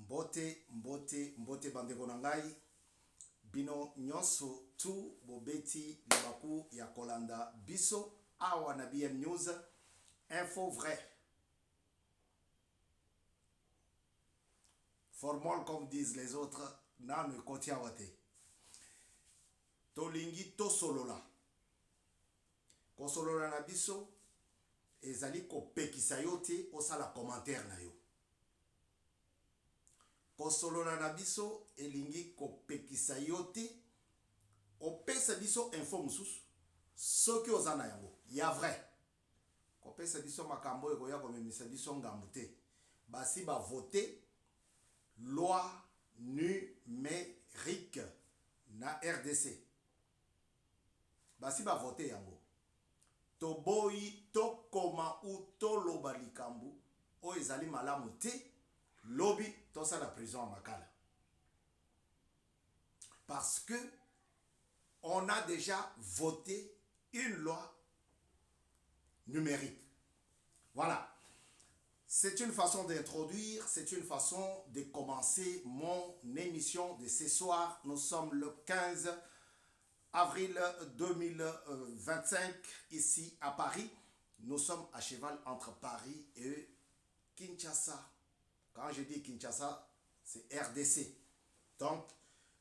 Mbote bandeko na ngai bino nyonso tu bobeti libaku ya kolanda biso awa na BM News info vrai formol comme disent les autres na ne kotia wate tolingi tosolola kosolola na biso ezali kopekisa yo te osala commentaire na yo kosolola na biso elingi kopekisa yo te opesa biso info mususu soki oza na yango ya vrai kopesa biso makambo ekoya komemisa biso ngambu te basi bavote loi numérique na RDC basi bavote yango toboyi tokoma u toloba likambu oyo ezali malamu te lobby tosa la prison à Makala. Parce que on a déjà voté une loi numérique. Voilà. C'est une façon d'introduire, c'est une façon de commencer mon émission de ce soir. Nous sommes le 15 avril 2025 ici à Paris. Nous sommes à cheval entre Paris et Kinshasa. Quand je dis Kinshasa, c'est RDC. Donc,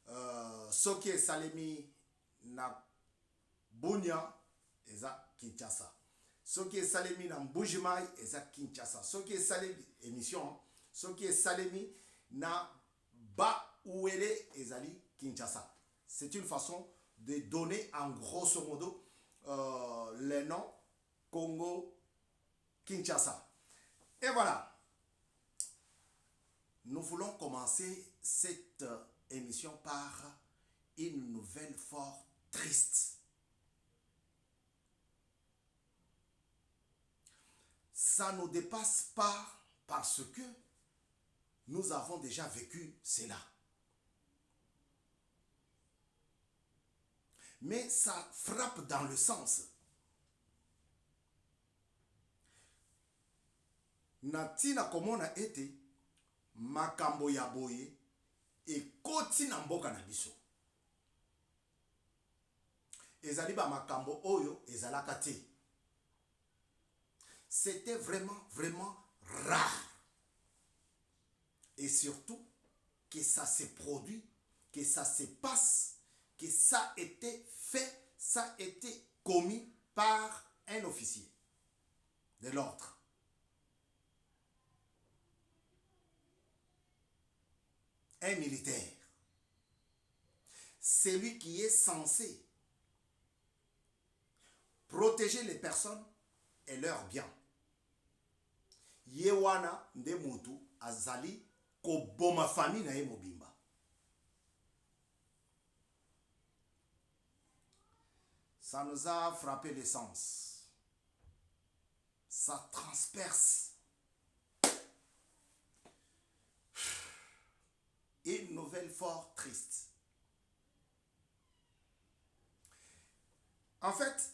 ce qui est Salemi na Bunia, c'est Kinshasa. Ce qui est Salemi na Mbujimai, c'est Kinshasa. Ce qui est Salemi, émission, ce qui est Salemi na Baouele, c'est Kinshasa. C'est une façon de donner en grosso modo les noms Congo, Kinshasa. Et voilà. Nous voulons commencer cette émission par une nouvelle fort triste. Ça ne nous dépasse pas parce que nous avons déjà vécu cela. Mais ça frappe dans le sens. Natina comme on a été makambo ya boye ekoti na mboka na biso ezali ba makambo oyo ezalaka te c'était vraiment rare et surtout que ça se produit que ça se passe que ça a été fait ça a été commis par un officier de l'ordre. Un militaire, celui qui est censé protéger les personnes et leurs biens. Yewana nde mutu azali koboma famille na ye mobimba. Ça nous a frappé le sens. Ça transperce. Une nouvelle fort triste. En fait,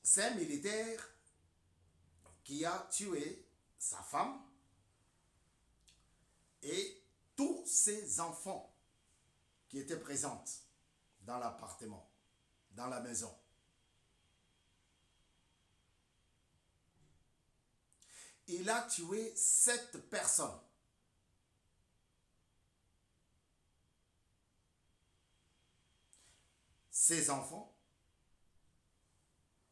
c'est un militaire qui a tué sa femme et tous ses enfants qui étaient présents dans l'appartement, dans la maison. Il a tué 7 personnes. Ses enfants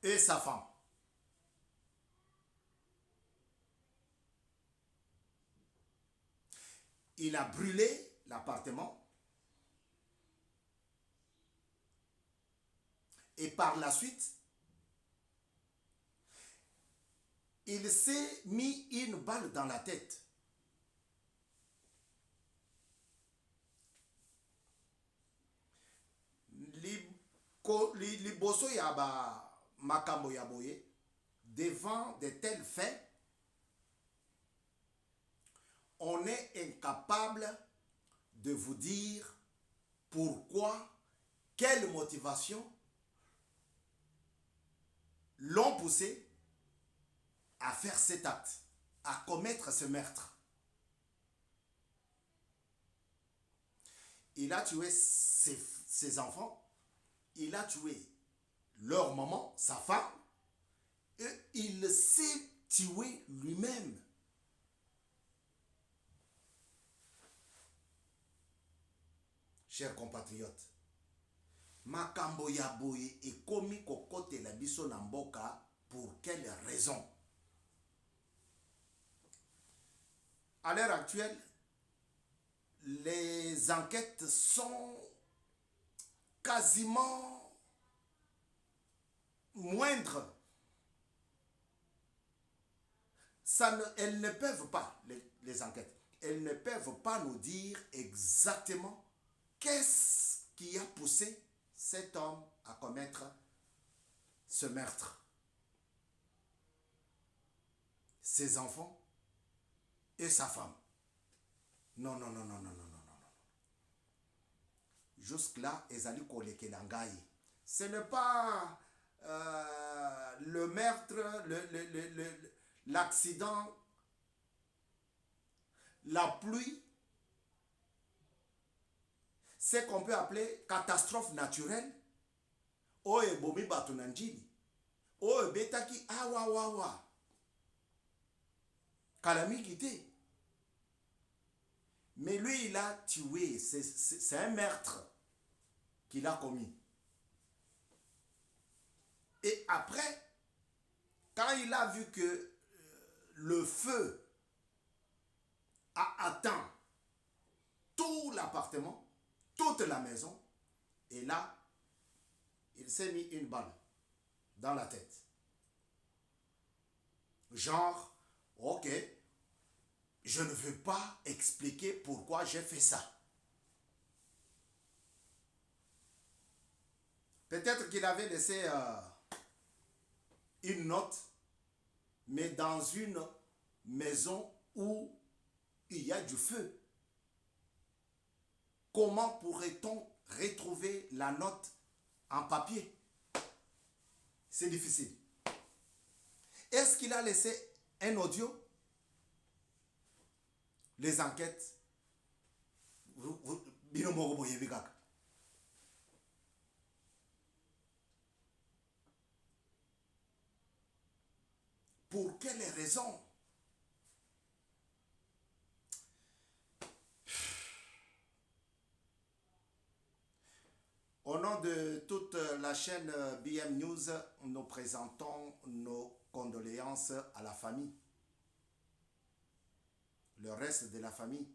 et sa femme. Il a brûlé l'appartement et par la suite, il s'est mis une balle dans la tête. Liboso ya ba makambo ya boye devant de tels faits on est incapable de vous dire pourquoi, quelle motivation l'ont poussé à faire cet acte, à commettre ce meurtre. Il a tué ses enfants, il a tué leur maman, sa femme, et il s'est tué lui-même. Chers compatriotes, makambo ya boye ekomi kokotela biso na mboka. Pour quelle raison? À l'heure actuelle, les enquêtes sont quasiment moindres. Elles ne peuvent pas, les enquêtes, elles ne peuvent pas nous dire exactement qu'est-ce qui a poussé cet homme à commettre ce meurtre. Ses enfants et sa femme. Non, non, non, non, non, non, non, non. Jusque-là, ezali kolekela ngai. Ce n'est pas le meurtre, l'accident, la pluie, ce qu'on peut appeler catastrophe naturelle. Oye bomi batu na njili. Oye betaki awa wawa. Calamité. Mais lui, il a tué. C'est un meurtre qu'il a commis. Et après, quand il a vu que le feu a atteint tout l'appartement, toute la maison, et là, il s'est mis une balle dans la tête. Genre, ok, je ne veux pas expliquer pourquoi j'ai fait ça. Peut-être qu'il avait laissé une note, mais dans une maison où il y a du feu. Comment pourrait-on retrouver la note en papier? C'est difficile. Est-ce qu'il a laissé un audio? Les enquêtes. Pour quelle raison? Au nom de toute la chaîne BM News, nous présentons nos condoléances à la famille. Le reste de la famille.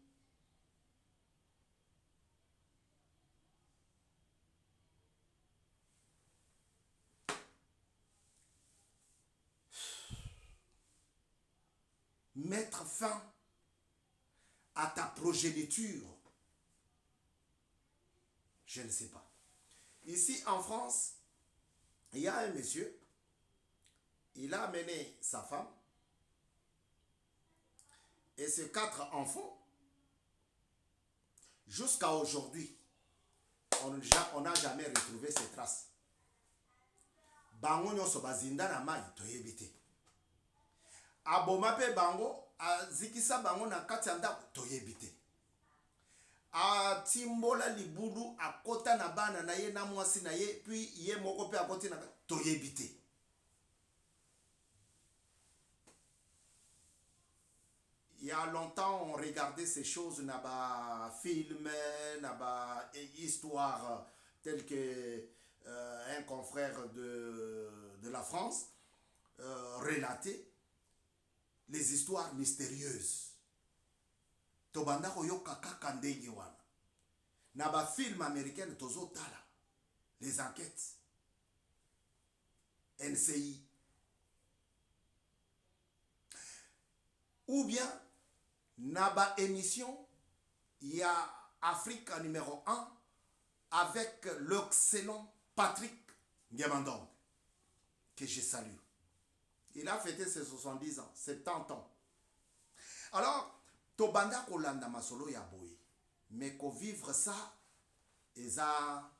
Mettre fin à ta progéniture. Je ne sais pas. Ici en France, il y a un monsieur, il a amené sa femme et ses 4 enfants. Jusqu'à aujourd'hui, on n'a jamais retrouvé ces traces. Bango nyonso bazinda na mai toyebite. Aboma pe bango, azikisa bango na kati ya ndako toyebite. Atimbola libulu akota na bana na ye na mwasi na ye, puis ye moko pe akoti na toyebite. Il y a longtemps, on regardait ces choses dans les films, dans les histoires telles que un confrère de la France relatait les histoires mystérieuses. Tobanda koyoka kaka ndenge wana. Na ba film américain tozo tala les enquêtes. NCI. Ou bien na ba émission il y a Afrique numéro 1 avec l'excellent Patrick Ndiamandong que je salue. Il a fêté ses 70 ans, 70 ans. Alors, tobanda kolanda masolo ya boye, mais ko vivre ça, eza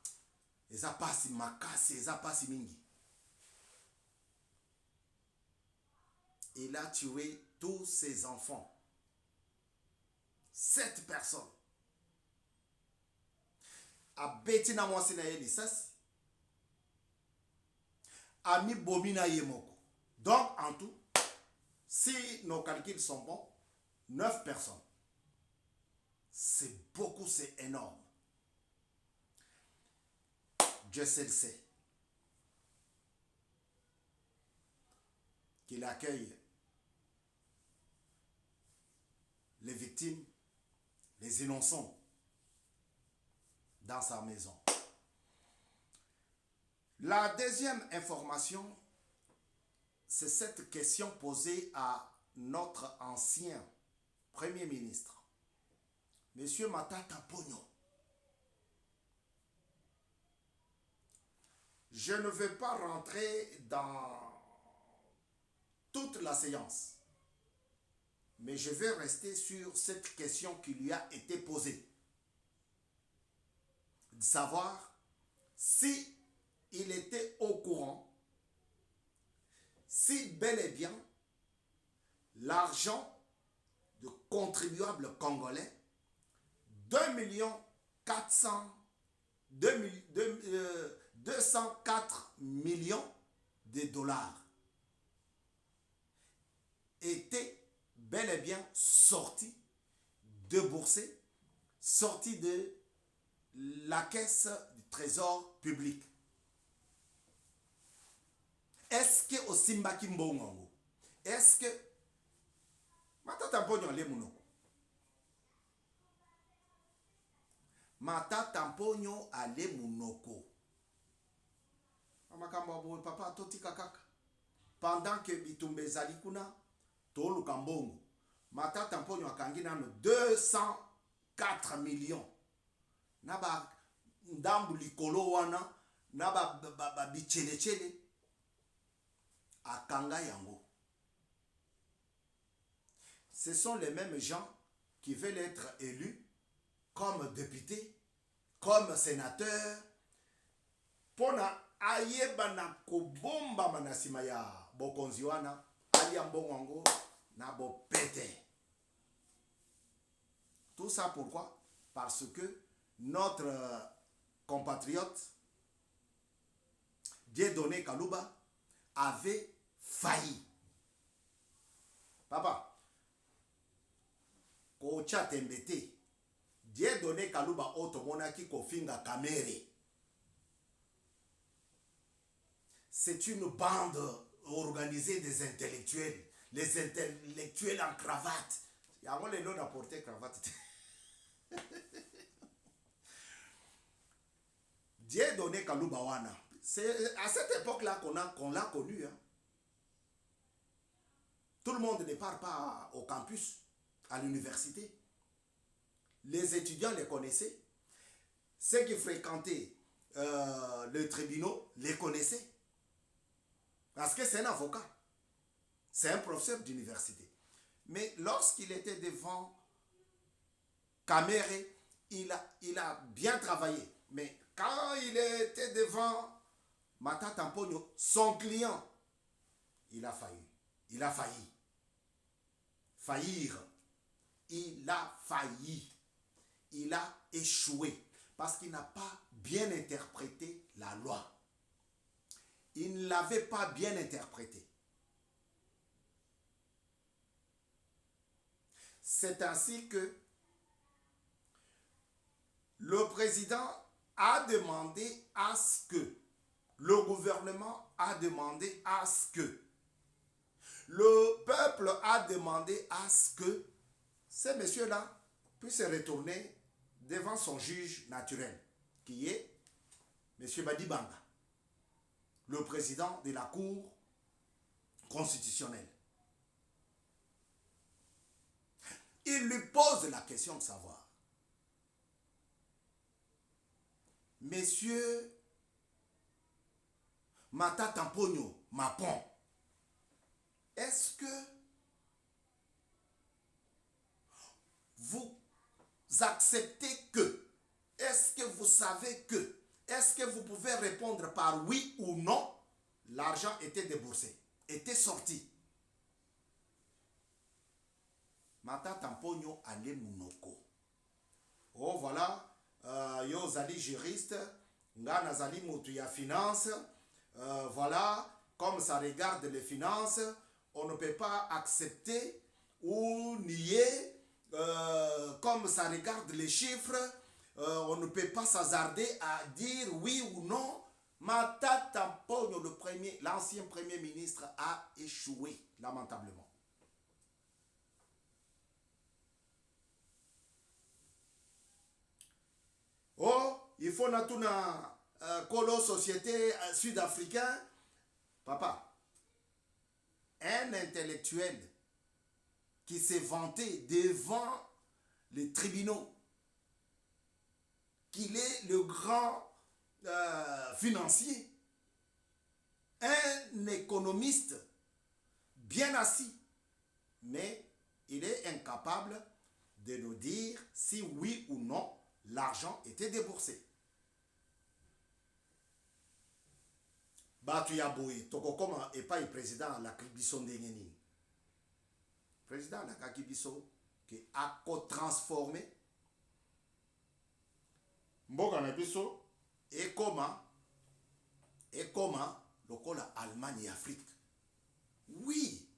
pasi makasi, eza pasi mingi. Il a tué tous ses enfants. 7 personnes. a betina mwasi na ye lisasi, a mi bomina ye moko. Donc en tout, si nos calculs sont bons, 9 personnes. C'est beaucoup, c'est énorme. Dieu seul sait qu'il accueille les victimes, les innocents dans sa maison. La deuxième information, c'est cette question posée à notre ancien Premier ministre, Monsieur Matata Ponyo. Je ne vais pas rentrer dans toute la séance, mais je vais rester sur cette question qui lui a été posée. De savoir si il était au courant, si bel et bien l'argent de contribuables congolais, 204 millions de dollars, était bel et bien sorti, déboursé, sorti de la caisse du trésor public. Est-ce que au Simbaki Mbongo, est-ce que Matata Mponyo ale munoko? Matata Mponyo ale munoko. Makambo bo papa totika kaka. Pendant que bitumbe zali kuna tolu kambongo, Matata Mponyo akangi nano 204 millions. Naba ndambu likolo wana naba bichele akanga yango. Ce sont les mêmes gens qui veulent être élus comme députés, comme sénateurs, pona ayeba na kobomba manasima ya bokonzi wana alia mbongo na bo pete. Tout ça pourquoi? Parce que notre compatriote Dieudonné Kalouba avait failli. Papa, Kocha Tembete, Dieudonné Kalouba otomonaki kofinga kamere. C'est une bande organisée des intellectuels, les intellectuels en cravate. Il y a les noms à porter cravate. Dieudonné Kalouba wana. C'est à cette époque-là qu'on l'a connu. Hein. Tout le monde ne part pas au campus, à l'université. Les étudiants les connaissaient. Ceux qui fréquentaient le tribunal les connaissaient. Parce que c'est un avocat. C'est un professeur d'université. Mais lorsqu'il était devant Kamere, il a bien travaillé. Mais quand il était devant Matata Mponyo, son client, il a failli. Il a failli. Faillir. Il a failli. Il a échoué. Parce qu'il n'a pas bien interprété la loi. Il ne l'avait pas bien interprété. C'est ainsi que le président a demandé à ce que, le gouvernement a demandé à ce que, le peuple a demandé à ce que ces messieurs-là puissent retourner devant son juge naturel, qui est M. Badibanga, le président de la Cour constitutionnelle. Il lui pose la question de savoir, Monsieur Matata Mponyo Mapon, est-ce que vous acceptez que, est-ce que vous savez que, est-ce que vous pouvez répondre par oui ou non, l'argent était déboursé, était sorti. Matata Mponyo ale munoko. Oh voilà, yo zali juriste, nga nazali motu ya finance, voilà, comme ça regarde les finances, on ne peut pas accepter ou nier, comme ça regarde les chiffres, on ne peut pas s'hasarder à dire oui ou non. Matata Pogno, l'ancien premier ministre, a échoué, lamentablement. Oh, il faut natuna colo société sud-africain. Papa, un intellectuel qui s'est vanté devant les tribunaux qu'il est le grand financier, un économiste bien assis, mais il est incapable de nous dire si oui ou non l'argent était déboursé. Batu ya boye, toko koma et pas le président la kibiso ndengeni. Président la kibiso qui a transformé mboka na biso et comment lokola Allemagne et Afrique. Oui,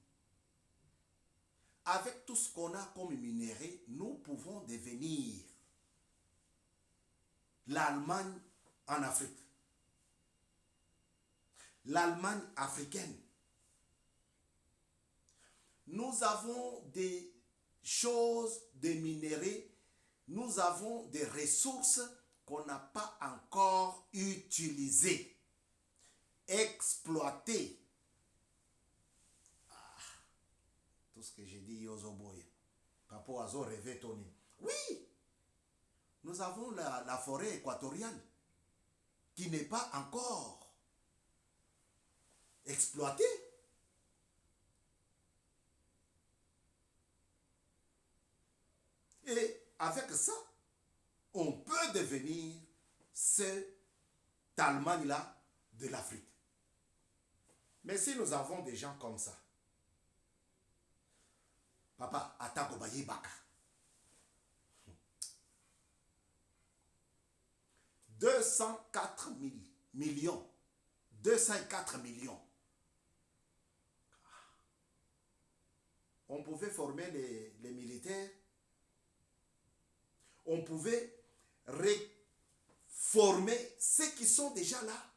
avec tout ce qu'on a comme minerai, nous pouvons devenir l'Allemagne en Afrique. L'Allemagne africaine. Nous avons des choses, des minéraux, nous avons des ressources qu'on n'a pas encore utilisées, exploitées. Ah, tout ce que j'ai dit, Yozoboy, Papa Azo rêvé Tony. Oui, nous avons la forêt équatoriale qui n'est pas encore exploitée. Et avec ça, on peut devenir cette Allemagne-là de l'Afrique. Mais si nous avons des gens comme ça, papa, Atako Baye Baka, 204 millions, 204 millions. On pouvait former les militaires, on pouvait réformer ceux qui sont déjà là.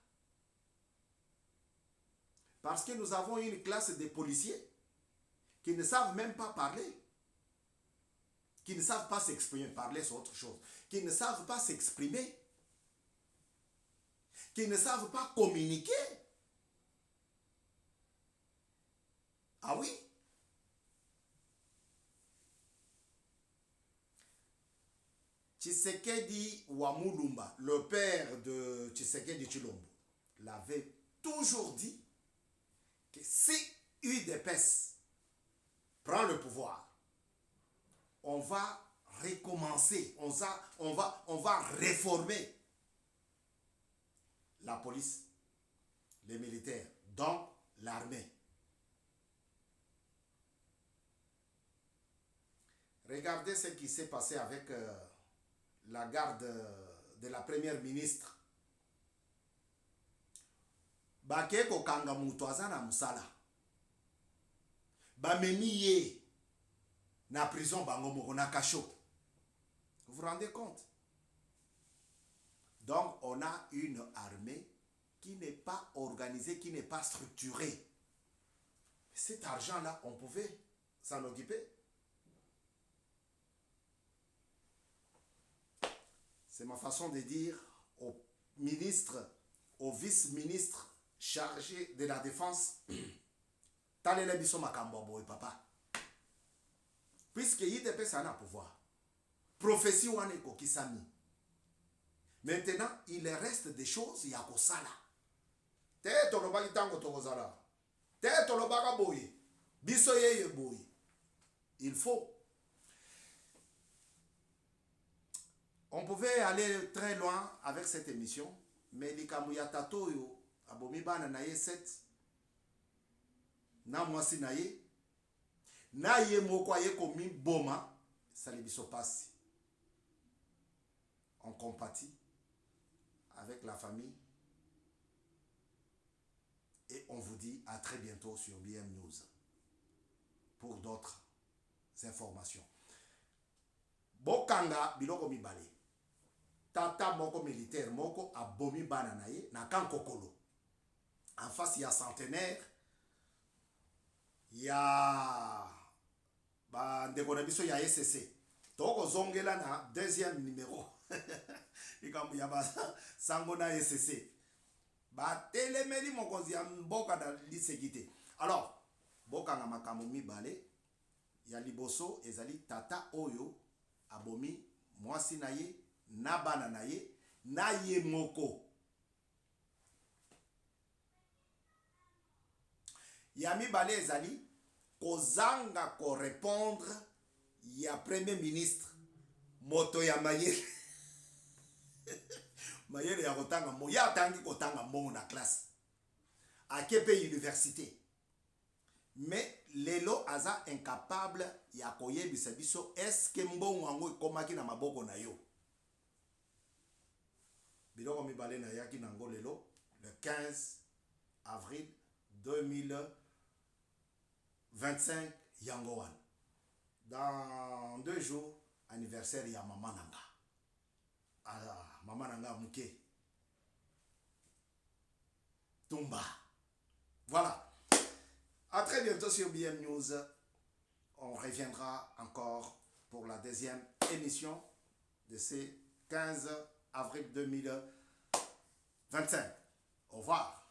Parce que nous avons une classe de policiers qui ne savent même pas parler, qui ne savent pas s'exprimer, parler c'est autre chose, qui ne savent pas s'exprimer, qui ne savent pas communiquer. Ah oui? Tshisekedi Wamulumba, le père de Tshisekedi Tshilombo, l'avait toujours dit que si UDPS prend le pouvoir, on va recommencer, on va réformer la police, les militaires, donc l'armée. Regardez ce qui s'est passé avec la garde de la première ministre. Bake kokanga mutu aza na musala. Bamemi ye na prison bango moko na cachot. Vous vous rendez compte? Donc on a une armée qui n'est pas organisée, qui n'est pas structurée. Cet argent-là, on pouvait s'en occuper. C'est ma façon de dire aux ministres, aux vice-ministres chargés de la défense. Talele biso makambo boy papa. Puisque IDP ça n'a pouvoir. Prophétie wane ko kisami. Maintenant, il reste des choses ya ko sala. Te toloba itango tokozala. Te toloba boy. Biso yeye boy. Il faut. On pouvait aller très loin avec cette émission, mais likamuya tatoyo abomi bana na ye 7 na mwasi na ye moko aye komi boma sali biso pasi. On compatit. avec la famille. Et on vous dit à très bientôt sur BM News pour d'autres informations. Bokanga biloko mibale. Tata moko militaire moko abomi bana na ye na Kankokolo. En face, il y a centenaire. Il y a ndeko na biso ya SCC. Toko zongela na deuxième numéro. Ikambu ya sango na SCC. Ba telemeli mokonzi ya mboka da lisekite. Alors, boka nga makambo mibale ya liboso ezali tata oyo abomi mwasi na ye na bana na ye na ye moko. Ya mibale ezali kozanga ko répondre ya premier ministre moto ya mayele. Mayele ya kotanga mo ya tangi kotanga mo na classe akepe université. Mais lelo aza incapable ya koyebisa biso eske mbongo yango ekomaki na maboko na yo. Biloko mibale na yaki nango lelo le 15 avril 2025 yango wana. Dans 2 jours anniversaire ya mama nanga. Ah, mama nanga muke. Tumba. Voilà. À très bientôt sur BM News. On reviendra encore pour la deuxième émission de ce 15 avril 2025. Au revoir.